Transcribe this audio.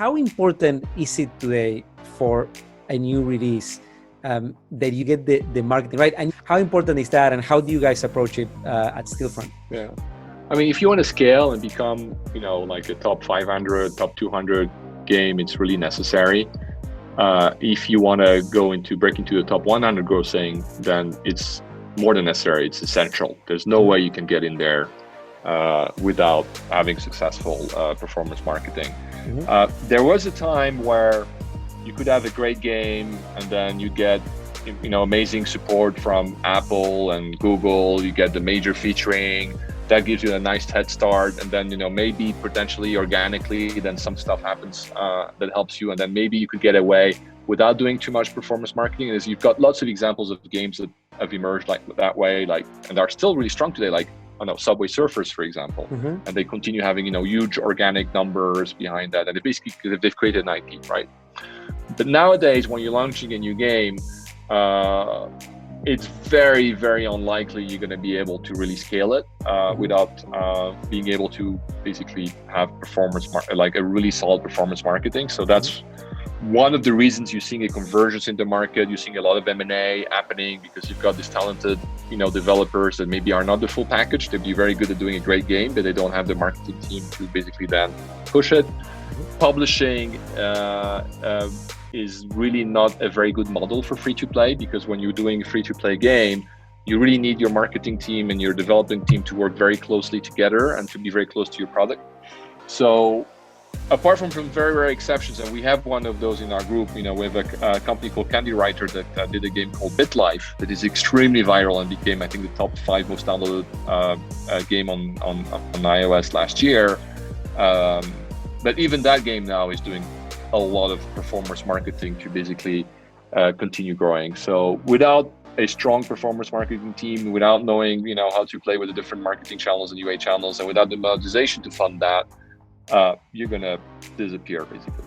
how important is it today for a new release that you get the marketing right? And how important is that, and how do you guys approach it at Stillfront? Yeah, I mean, if you want to scale and become, like a top 500, top 200 game, it's really necessary. If you want to break into the top 100 grossing, then it's more than necessary. It's essential. There's no way you can get in there without having successful performance marketing. Mm-hmm. There was a time where you could have a great game and then you get amazing support from Apple and Google. You get the major featuring that gives you a nice head start, and then maybe potentially organically then some stuff happens that helps you, and then maybe you could get away without doing too much performance marketing. As you've got lots of examples of games that have emerged like that way, and are still really strong today, like Subway Surfers, for example. Mm-hmm. And they continue having huge organic numbers behind that, and they've created an IP, right? But nowadays, when you're launching a new game, it's very, very unlikely you're going to be able to really scale it without being able to basically have like a really solid performance marketing. So that's one of the reasons you're seeing a convergence in the market. You're seeing a lot of M&A happening because you've got these talented, developers that maybe are not the full package. They'd be very good at doing a great game, but they don't have the marketing team to basically then push it. Publishing is really not a very good model for free-to-play, because when you're doing a free-to-play game, you really need your marketing team and your developing team to work very closely together and to be very close to your product. So apart from very rare exceptions, and we have one of those in our group, we have a company called Candy Writer that did a game called BitLife that is extremely viral and became, I think, the top 5 most downloaded game on iOS last year. But even that game now is doing a lot of performance marketing to basically continue growing. So without a strong performance marketing team, without knowing how to play with the different marketing channels and UA channels, and without the monetization to fund that, you're gonna disappear basically.